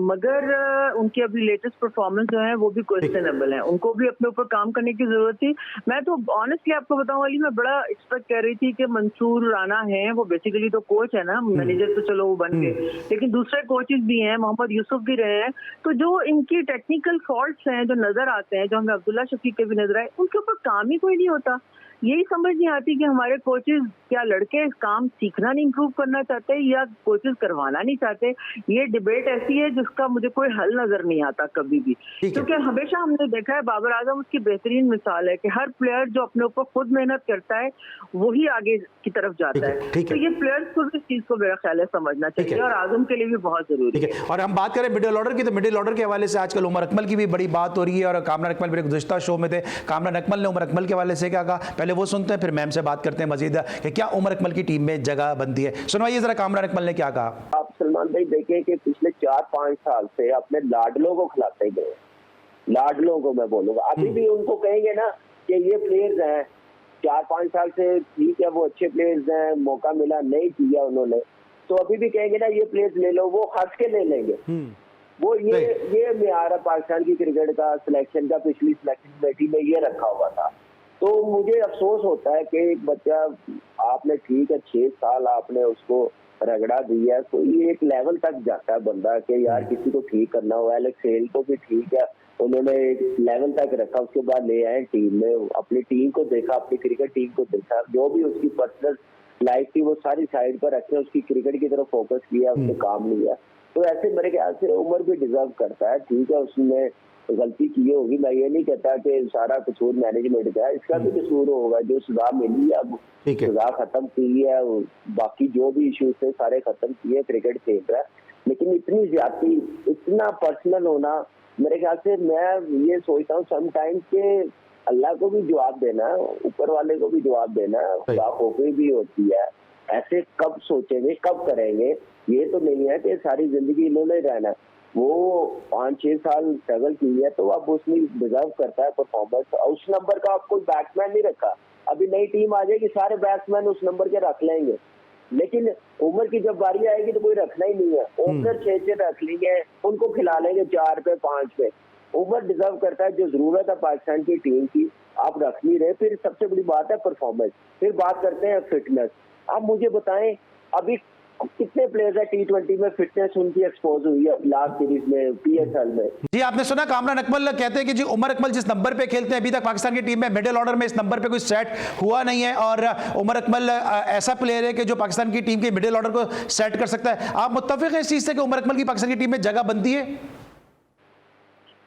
मगर उनकी अभी लेटेस्ट परफॉर्मेंस जो है वो भी क्वेश्चनेबल है, उनको भी अपने ऊपर काम करने की जरूरत थी। मैं तो ऑनेस्टली आपको बताऊं वाली, मैं बड़ा एक्सपेक्ट कर रही थी कि मंसूर राना है, वो बेसिकली तो कोच है ना, मैनेजर तो चलो वो बन गए, लेकिन दूसरे कोचेस भी हैं, मोहम्मद यूसुफ भी रहे हैं। तो जो इनकी टेक्निकल फॉल्ट्स हैं जो नजर आते हैं, जो हमें अब्दुल्ला शफीक के भी नजर आए, उनके ऊपर काम ही कोई नहीं होता। यही समझ नहीं आती कि हमारे कोचेस, क्या लड़के काम सीखना नहीं, इंप्रूव करना चाहते या कोचेस करवाना नहीं चाहते। ये डिबेट ऐसी है जिसका मुझे कोई हल नजर नहीं आता कभी भी, क्योंकि हमेशा हमने देखा है बाबर आजम उसकी बेहतरीन मिसाल है कि हर प्लेयर जो अपने ऊपर खुद मेहनत करता है वही आगे की तरफ जाता है। तो ये प्लेयर्स को भी इस चीज को मेरा ख्याल है समझना चाहिए, और आजम के लिए भी बहुत जरूरी है। और हम बात करें मिडिल ऑर्डर की, तो मिडिल ऑर्डर के हवाले से आजकल उमर अकमल की भी बड़ी बात हो रही है, और कामरान अकमल मेरे गुज़िश्ता शो में थे, कामरान अकमल ने उमर अकमल के हवाले से क्या कहा, पहले वो सुनते हैं फिर मैम से बात करते हैं मजीद कि क्या उमर अकमल की टीम में जगह बनती है। सुनवाइए जरा कामरान अकमल ने क्या कहा। आप सलमान भाई देखें कि पिछले 4-5 साल से अपने लाडलों को खिलाते गए, लाडलों को मैं बोलूंगा, अभी भी उनको कहेंगे ना कि ये प्लेयर्स हैं 4-5 साल से, ठीक है वो अच्छे प्लेयर्स हैं, मौका मिला नहीं किया उन्होंने, तो अभी भी कहेंगे ना ये प्लेयर्स ले लो, वो हंस के ले लेंगे। वो ये म्यार पाकिस्तान की क्रिकेट का सिलेक्शन का, पिछली सिलेक्शन कमेटी में ये रखा हुआ था। तो मुझे अफसोस होता है कि एक बच्चा, आपने ठीक है 6 साल आपने उसको रगड़ा दिया, तो ये एक लेवल तक जाता है बंदा कि यार किसी को ठीक करना हुआ है। एलेक्स हेल को भी ठीक है, उन्होंने एक लेवल तक रखा, उसके बाद ले आए टीम में, अपनी टीम को देखा, अपनी क्रिकेट टीम को देखा, जो भी उसकी पर्सनल लाइफ थी वो सारी साइड पर रखे, उसकी क्रिकेट की तरफ फोकस किया, उसने काम लिया। तो ऐसे मेरे ख्याल से उमर भी डिजर्व करता है, ठीक है उसने गलती की होगी, मैं ये नहीं कहता कि सारा कसूर मैनेजमेंट का है, इसका भी कसूर होगा, जो सजा मिली है अब सजा खत्म की है, बाकी जो भी इश्यूज थे सारे खत्म किए, क्रिकेट खेल रहा है। लेकिन इतनी ज्यादती, इतना पर्सनल होना, मेरे ख्याल से मैं ये सोचता हूँ समटाइम्स के अल्लाह को भी जवाब देना, ऊपर वाले को भी जवाब देना, खुदा खोखी भी होती है, ऐसे कब सोचेंगे, कब करेंगे? ये तो नहीं है कि सारी जिंदगी इन्होंने रहना। वो 5-6 साल स्ट्रगल की है तो अब उसमें डिजर्व करता है परफॉर्मेंस। उस नंबर का आप कोई बैट्समैन नहीं रखा, अभी नई टीम आ जाएगी, सारे बैट्समैन उस नंबर के रख लेंगे, लेकिन उम्र की जब बारी आएगी तो कोई रखना ही नहीं है। ओपनर 6 रख लेंगे, उनको खिला लेंगे 4 पे 5 पे। उम्र डिजर्व करता है, जो जरूरत है पाकिस्तान की टीम की आप रख नहीं रहे। फिर सबसे बड़ी बात है परफॉर्मेंस, फिर बात करते हैं फिटनेस। आप मुझे बताएं अभी कितने प्लेयर्स है T20 में फिटनेस उनकी एक्सपोज हुई है लास्ट सीरीज में, PSL में? जी आपने सुना कामरान अकमल कहते हैं कि जी उमर अकमल जिस नंबर पे खेलते हैं, अभी तक पाकिस्तान की टीम में मिडिल ऑर्डर में इस नंबर पे कोई सेट हुआ नहीं है, और उमर अकमल ऐसा प्लेयर है कि जो पाकिस्तान की टीम के मिडिल ऑर्डर को सेट कर सकता है। आप मुत्तफिक हैं इस चीज से कि उमर अकमल की पाकिस्तान की टीम में जगह बनती है?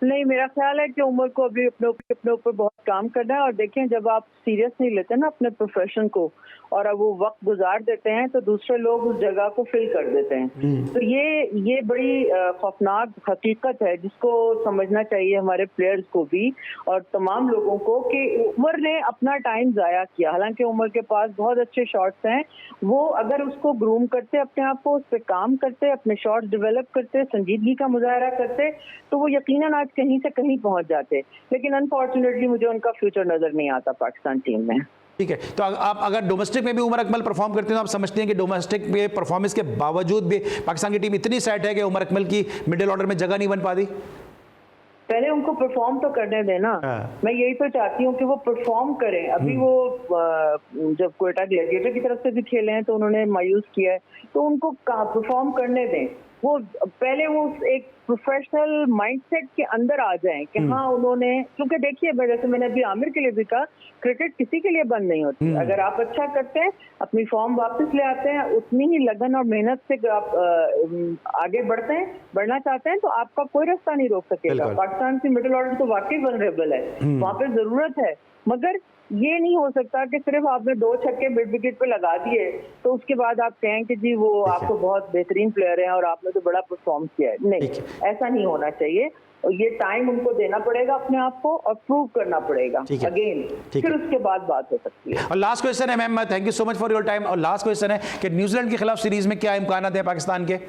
नहीं, मेरा ख्याल है कि उमर को अभी अपने ऊपर बहुत काम करना है। और देखें, जब आप सीरियस नहीं लेते ना अपने प्रोफेशन को और अब वो वक्त गुजार देते हैं तो दूसरे लोग उस जगह को फिल कर देते हैं। तो ये बड़ी खौफनाक हकीकत है जिसको समझना चाहिए हमारे प्लेयर्स को भी और तमाम लोगों को कि उमर ने अपना टाइम जाया किया। हालांकि उमर के पास बहुत अच्छे शॉट्स हैं, वो अगर उसको ग्रूम करते, अपने आप को उस पर काम करते, अपने शॉट्स डेवलप करते, संजीदगी का मुजाहरा करते, तो वो यकीनन आज कहीं से कहीं पहुंच जाते। लेकिन अनफॉर्चुनेटली मुझे उनका फ्यूचर नजर नहीं आता पाकिस्तान टीम में। ठीक है, तो आप अगर डोमेस्टिक में भी उमर अकमल परफॉर्म करते हैं तो आप समझते हैं कि डोमेस्टिक में परफॉर्मेंस के बावजूद भी पाकिस्तान की टीम इतनी सेट है कि उमर अकमल की मिडिल ऑर्डर में जगह नहीं बन पाती? पहले उनको परफॉर्म तो करने देना। मैं यही तो चाहती हूँ कि वो परफॉर्म करें। अभी वो जब क्वेटा ग्लेडिएटर की तरफ से भी खेले हैं तो उन्होंने मायूस किया है, तो उनको परफॉर्म करने दें। वो पहले वो एक प्रोफेशनल माइंडसेट के अंदर आ जाएं कि हाँ उन्होंने, क्योंकि देखिए जैसे मैंने अभी आमिर के लिए भी कहा, क्रिकेट किसी के लिए बंद नहीं होती। अगर आप अच्छा करते हैं, अपनी फॉर्म वापस ले आते हैं, उतनी ही लगन और मेहनत से आप आगे बढ़ना चाहते हैं तो आपका कोई रास्ता नहीं रोक सकेगा। पाकिस्तान की मिडिल ऑर्डर तो वाकई वल्नरेबल है, वहाँ पे जरूरत है, मगर ये नहीं हो सकता कि सिर्फ आपने 2 छक्के मिड विकेट पे लगा दिए तो उसके बाद आप कहें कि जी वो आपको बहुत बेहतरीन प्लेयर हैं और आपने तो बड़ा परफॉर्म किया है। नहीं, ऐसा नहीं होना चाहिए। और ये टाइम उनको देना पड़ेगा अपने आप को और प्रूव करना पड़ेगा अगेन, फिर उसके बाद बात हो सकती है। और लास्ट क्वेश्चन है ma'am, thank you so much for your time. और लास्ट क्वेश्चन है कि न्यूजीलैंड के खिलाफ सीरीज में क्या इम्कान है पाकिस्तान के?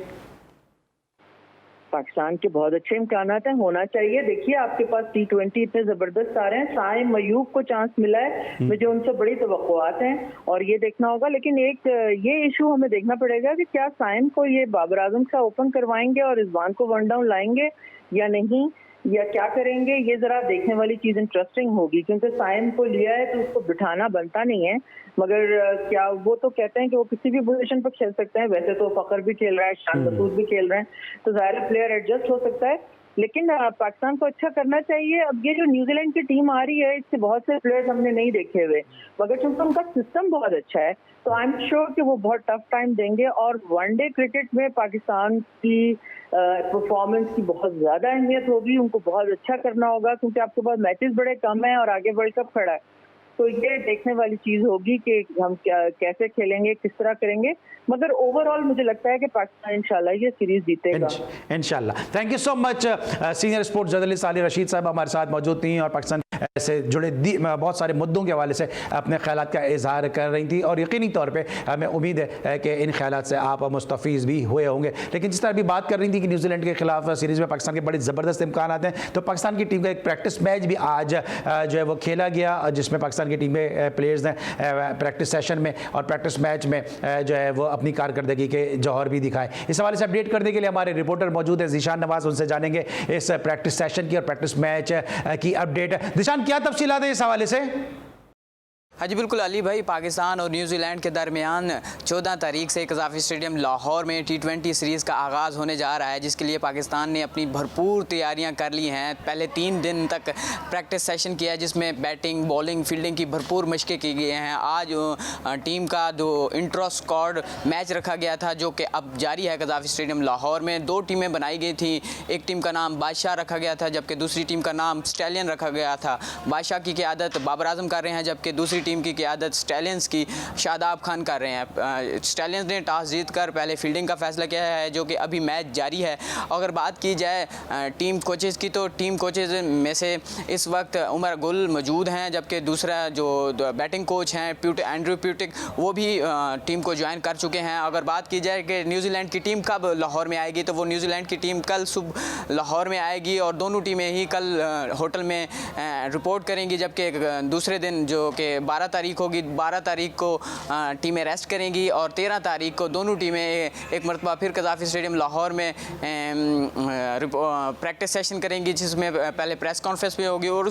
पाकिस्तान के बहुत अच्छे इम्कान हैं, होना चाहिए। देखिए आपके पास T20 इतने जबरदस्त आ रहे हैं, साइम मयूब को चांस मिला है, मुझे उनसे बड़ी तवक्कुआत हैं और ये देखना होगा। लेकिन एक ये इशू हमें देखना पड़ेगा कि क्या साइम को ये बाबर आजम का ओपन करवाएंगे और रिजवान को वन डाउन लाएंगे या नहीं, या क्या करेंगे, ये जरा देखने वाली चीज इंटरेस्टिंग होगी। क्योंकि साइम को लिया है तो उसको बिठाना बनता नहीं है, मगर क्या वो तो कहते हैं कि वो किसी भी पोजीशन पर खेल सकते हैं। वैसे तो फखर भी खेल रहा है, शान मसूद भी खेल रहे हैं, तो ज़ाहिर प्लेयर एडजस्ट हो सकता है। लेकिन पाकिस्तान को अच्छा करना चाहिए। अब ये जो न्यूजीलैंड की टीम आ रही है, इससे बहुत से प्लेयर्स हमने नहीं देखे हुए, मगर चूंकि उनका सिस्टम बहुत अच्छा है तो आई एम श्योर कि वो बहुत टफ टाइम देंगे। और वनडे क्रिकेट में पाकिस्तान की परफॉर्मेंस की बहुत ज्यादा अहमियत होगी, उनको बहुत अच्छा करना होगा क्योंकि आपके पास मैचेस बड़े कम हैं और आगे वर्ल्ड कप खड़ा है। तो ये देखने वाली चीज होगी कि हम कैसे खेलेंगे, किस तरह करेंगे। मगर ओवरऑल मुझे लगता है कि पाकिस्तान इंशाल्लाह ये सीरीज जीतेगा इंशाल्लाह। Thank you so much. Senior sports journalist Alia Rashid साहब हमारे साथ मौजूद थी और पाकिस्तान से जुड़े बहुत सारे मुद्दों के हवाले से अपने ख्यालात का इजहार कर रही थी और यकीनी तौर पे हमें उम्मीद है कि इन ख्यालात से आप मुस्तफ़ीज़ भी हुए होंगे। लेकिन जिस तरह अभी बात कर रही थी कि न्यूजीलैंड के खिलाफ सीरीज़ में पाकिस्तान के बड़े ज़बरदस्त इम्कान आते हैं, तो पाकिस्तान की टीम का एक प्रैक्टिस मैच भी आज जो है वो खेला गया जिसमें पाकिस्तान की टीम में प्लेयर्स ने प्रैक्टिस सेशन में और प्रैक्टिस मैच में जो है वो अपनी कारकर्दगी के जौहर भी दिखाए। इस हवाले से अपडेट करने के लिए हमारे रिपोर्टर मौजूद है ज़ीशान नवाज़, उनसे जानेंगे इस प्रैक्टिस सेशन की और प्रैक्टिस मैच की अपडेट। ज़ीशान, क्या तफसीलात है इस हवाले से? हाँ जी बिल्कुल अली भाई, पाकिस्तान और न्यूजीलैंड के दरमियान 14 तारीख से कज़ाफ़ी स्टेडियम लाहौर में T20 सीरीज़ का आगाज़ होने जा रहा है, जिसके लिए पाकिस्तान ने अपनी भरपूर तैयारियां कर ली हैं। पहले 3 दिन तक प्रैक्टिस सेशन किया है जिसमें बैटिंग, बॉलिंग, फील्डिंग की भरपूर मशक़ें की गई हैं। आज टीम का जो इंट्रो स्क्वाड मैच रखा गया था जो कि अब जारी है कज़ाफ़ी स्टेडियम लाहौर में। 2 टीमें बनाई गई थी, एक टीम का नाम बादशाह रखा गया था जबकि दूसरी टीम का नाम स्टैलियन रखा गया था। बादशाह की क़यादत बाबर आजम कर रहे हैं जबकि दूसरी टीम की क़यादत स्टैलियंस की शादाब खान कर रहे हैं। स्टैलियंस ने टॉस जीतकर पहले फील्डिंग का फैसला किया है, जो कि अभी मैच जारी है। अगर बात की जाए टीम कोचेज़ की, तो टीम कोचेज़ में से इस वक्त उमर गुल मौजूद हैं, जबकि दूसरा जो बैटिंग कोच हैं एंड्रू प्यूटिक, वो भी टीम को ज्वाइन कर चुके हैं। अगर बात की जाए कि न्यूजीलैंड की टीम कब लाहौर में आएगी, तो वो न्यूजीलैंड की टीम कल सुबह लाहौर में आएगी और दोनों टीमें ही कल होटल में रिपोर्ट करेंगी, जबकि दूसरे दिन जो कि 12 तारीख होगी, 12 तारीख को टीमें रेस्ट करेंगी और 13 तारीख को दोनों टीमें एक मरतबा फिर कज़ाफ़ी स्टेडियम लाहौर में प्रैक्टिस सेशन करेंगी, जिसमें पहले प्रेस कॉन्फ्रेंस भी होगी और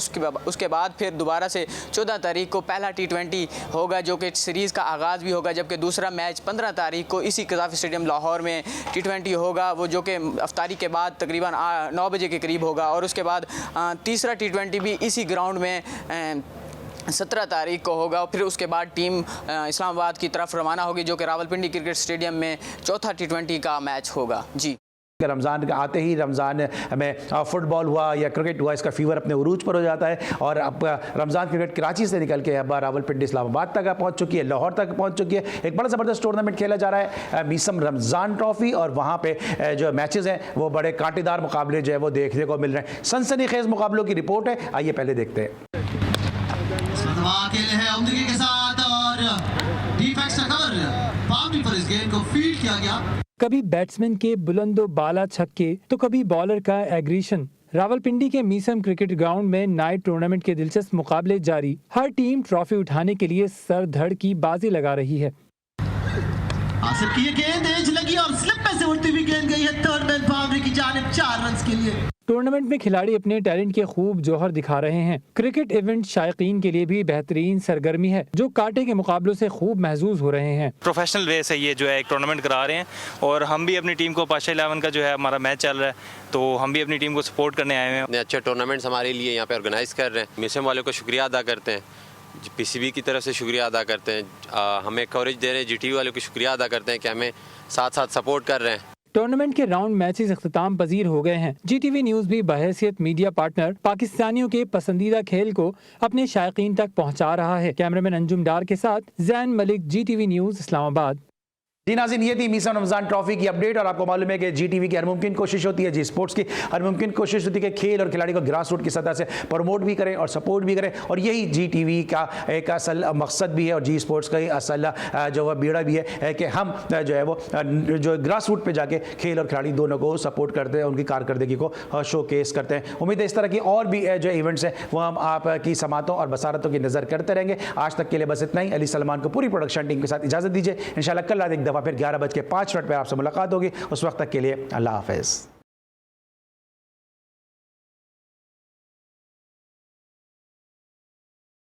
उसके बाद फिर दोबारा से 14 तारीख को पहला T20 होगा, जो कि सीरीज़ का आगाज़ भी होगा, जबकि दूसरा मैच 15 तारीख को इसी कज़ाफ़ी स्टेडियम लाहौर में T20 होगा, वो जो कि अफ्तारी के बाद तकरीबन 9 बजे के करीब होगा। और उसके बाद तीसरा T20 भी इसी ग्राउंड में 17 तारीख को होगा। फिर उसके बाद टीम इस्लामाबाद की तरफ रवाना होगी, जो कि रावलपिंडी क्रिकेट स्टेडियम में चौथा T20 का मैच होगा। जी, रमज़ान आते ही रमज़ान में फुटबॉल हुआ या क्रिकेट हुआ, इसका फीवर अपने उरूज पर हो जाता है। और अब रमज़ान क्रिकेट कराची से निकल के अब रावलपिंडी इस्लामाबाद तक पहुंच चुकी है, लाहौर तक पहुंच चुकी है। एक बड़ा ज़बरदस्त टूर्नामेंट खेला जा रहा है, मीसम रमज़ान ट्रॉफ़ी, और वहाँ पे जो मैचेस हैं वो बड़े कांटेदार मुकाबले जो है वो देखने को मिल रहे हैं। सनसनीखेज़ मुकाबलों की रिपोर्ट है, आइए पहले देखते हैं। के साथ और डिफेक्स का कवर बाउंड्री पर इस गेंद को फील्ड किया गया। कभी बैट्समैन के बुलंदो बाला छक्के तो कभी बॉलर का एग्रेशन। रावलपिंडी के मीसम क्रिकेट ग्राउंड में नाइट टूर्नामेंट के दिलचस्प मुकाबले जारी। हर टीम ट्रॉफी उठाने के लिए सर धड़ की बाजी लगा रही है। आसिफ की ये गेंद एज लगी और स्लिप में से उड़ती हुई गेंद गई है थर्ड मैन बाउंड्री की जानिब 4 रन के लिए। टूर्नामेंट में खिलाड़ी अपने टैलेंट के खूब जौहर दिखा रहे हैं। क्रिकेट इवेंट शायकीन के लिए भी बेहतरीन सरगर्मी है, जो कांटे के मुकाबलों से खूब महसूस हो रहे हैं। प्रोफेशनल वे से ये जो है एक टूर्नामेंट करा रहे हैं और हम भी अपनी टीम को पाशा 11 का जो है हमारा मैच चल रहा है, तो हम भी अपनी टीम को सपोर्ट करने आए हैं। अच्छे टूर्नामेंट्स हमारे लिए यहाँ पे ऑर्गेनाइज कर रहे हैं। मिशन वालों को शुक्रिया अदा करते हैं, PCB की तरफ से शुक्रिया अदा करते हैं, हमें कवरेज दे रहे हैं। GTV वालों को शुक्रिया अदा करते हैं कि हमें साथ साथ सपोर्ट कर रहे हैं। टूर्नामेंट के राउंड मैचेस इख्तिताम पजीर हो गए हैं। GTV न्यूज़ भी बहैसियत मीडिया पार्टनर पाकिस्तानियों के पसंदीदा खेल को अपने शायकीन तक पहुंचा रहा है। कैमरामैन अंजुम डार के साथ जैन मलिक, GTV न्यूज़ इस्लामाबाद। जी नाज़रीन, ये थी मीसम रमज़ान ट्रॉफी की अपडेट। और आपको मालूम है कि GTV की हर मुमकिन कोशिश होती है, जी स्पोर्ट्स की हर मुमकिन कोशिश होती है कि खेल और खिलाड़ी को ग्रास रूट की सतह से प्रमोट भी करें और सपोर्ट भी करें, और यही GTV का एक असल मकसद भी है और जी स्पोर्ट्स का ही असल जो है बीड़ा भी है कि हम जो है वो जो ग्रास रूट पर जाके खेल और खिलाड़ी दोनों को सपोर्ट करते हैं, उनकी कारकर्दगी को शोकेस करते हैं। उम्मीद है इस तरह की और भी जो इवेंट्स हैं वो हम आपकी समातों और बसारतों की नज़र करते रहेंगे। आज तक के लिए बस इतना ही। अली सलमान को पूरी प्रोडक्शन टीम के साथ इजाज़त दीजिए। इंशाल्लाह कल रात एक दफ़ा फिर 11:05 पर आपसे मुलाकात होगी। उस वक्त तक के लिए अल्लाह हाफ़िज़।